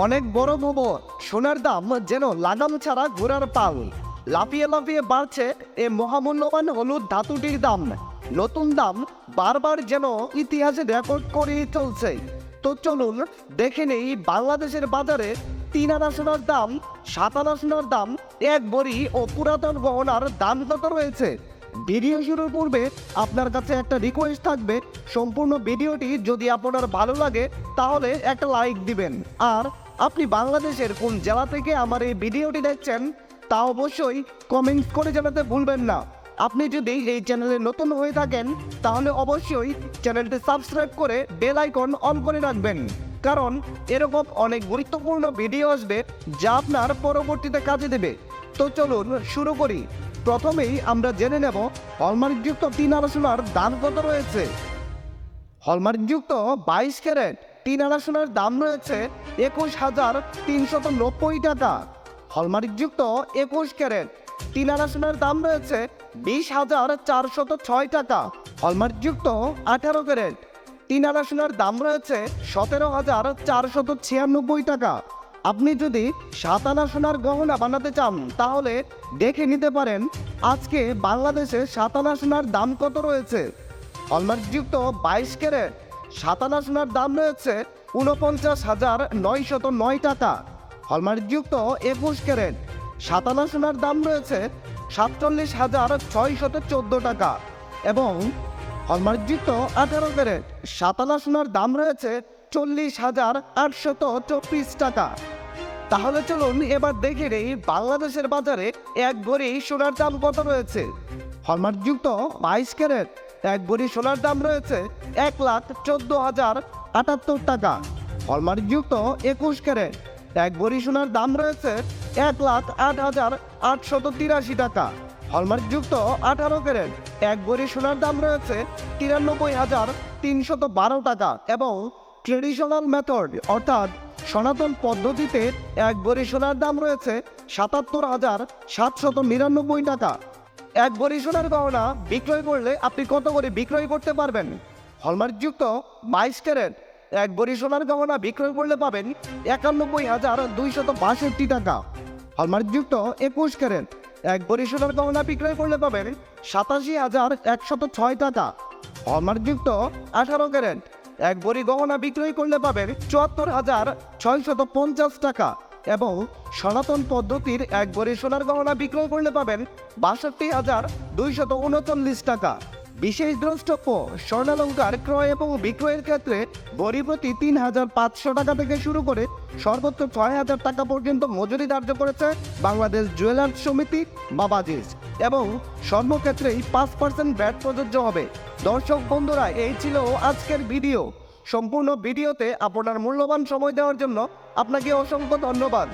অনেক বড় খবর, সোনার দাম যেন লাগাম ছাড়া ঘোড়ার পাল। লাফিয়ে লাফিয়ে বাড়ছে এ মহামূল্যবান হলুদ ধাতুটির দাম। নতুন দাম বারবার যেন ইতিহাসে রেকর্ড করে চলছে। তো চলুন দেখে নেই বাংলাদেশের বাজারে 3 আনা সোনার দাম, 7 আনা সোনার দাম, এক ভরি ও পুরাতন গহনার দাম কত রয়েছে। ভিডিও শুরুর পূর্বে আপনার কাছে একটা রিকোয়েস্ট থাকবে, সম্পূর্ণ ভিডিওটি যদি আপনার ভালো লাগে তাহলে একটা লাইক দিবেন। আর আপনি বাংলাদেশের কোন জেলা থেকে আমার এই ভিডিওটি দেখছেন তা অবশ্যই কমেন্টস করে জানাতে ভুলবেন না। আপনি যদি এই চ্যানেলে নতুন হয়ে থাকেন তাহলে অবশ্যই চ্যানেলটি সাবস্ক্রাইব করে বেল আইকন অন করে রাখবেন, কারণ এরকম অনেক গুরুত্বপূর্ণ ভিডিও আসবে যা আপনার পরবর্তীতে কাজে দেবে। তো চলুন শুরু করি। প্রথমেই আমরা জেনে নেব হলমার্কযুক্ত 3 আনা সোনার দাম কত রয়েছে। হলমার্কযুক্ত 22 ক্যারেট 3 আনা সোনার দাম রয়েছে 21,390 টাকা। হলমার্কযুক্ত 21 ক্যারেট 3 আনা সোনার দাম রয়েছে 20,406 টাকা। হলমার্কযুক্ত 18 ক্যারেট 3 আনা সোনার দাম রয়েছে 17,496 টাকা। আপনি যদি 7 আনা সোনার গহনা বানাতে চান তাহলে দেখে নিতে পারেন আজকে বাংলাদেশে 7 আনা সোনার দাম কত রয়েছে। হলমার্কযুক্ত 22 ক্যারেট 7 আনা সোনার দাম রয়েছে 49,909 টাকা। হলমার্কযুক্ত 21 ক্যারেট 7 আনা সোনার দাম রয়েছে 47,614 টাকা এবং হলমার্কযুক্ত 18 ক্যারেট 7 আনা সোনার দাম রয়েছে 40,824 টাকা। তাহলে চলুন এবার দেখে নেই বাংলাদেশের বাজারে এক ভরি সোনার দাম কত রয়েছে। হলমার্কযুক্ত 22 ক্যারেট এক ভরি সোনার দাম রয়েছে 1,14,078 টাকা। হলমার্কযুক্ত 21 ক্যারেট এক ভরি সোনার দাম রয়েছে 1,08,883 টাকা। হলমার্কযুক্ত 18 ক্যারেট এক ভরি সোনার দাম রয়েছে 93,312 টাকা এবং ট্রেডিশনাল মেথড অর্থাৎ সনাতন পদ্ধতিতে এক ভরি সোনার দাম রয়েছে 77,799 টাকা। এক ভরি সোনার গহনা বিক্রয় করলে আপনি কত করে বিক্রয় করতে পারবেন? হলমার্কযুক্ত 22 ক্যারেট এক ভরি সোনার গহনা বিক্রয় করলে পাবেন 91,262 টাকা। হলমার্কযুক্ত 21 ক্যারেট এক ভরি সোনার গহনা বিক্রয় করলে পাবেন 87,106 টাকা। হলমার্কযুক্ত 18 ক্যারেট এক ভরি গহনা বিক্রয় করলে পাবেন 74,650 টাকা এবং সনাতন পদ্ধতির এক ভরি সোনার গহনা বিক্রয় করলে পাবেন 62,239 টাকা। বিশেষ দ্রষ্টব্য, স্বর্ণালঙ্কার ক্রয় এবং বিক্রয়ের ক্ষেত্রে ভরি প্রতি 3,500 টাকা থেকে শুরু করে সর্বোচ্চ 6,000 টাকা পর্যন্ত মজুরি ধার্য করেছে বাংলাদেশ জুয়েলার্স সমিতি বা বাজিজ এবং সর্বক্ষেত্রেই 5% ভ্যাট প্রযোজ্য হবে। দর্শক বন্ধুরা, এই ছিল আজকের ভিডিও। সম্পূর্ণ ভিডিওতে আপনার মূল্যবান সময় দেওয়ার জন্য আপনাকে অসংখ্য ধন্যবাদ।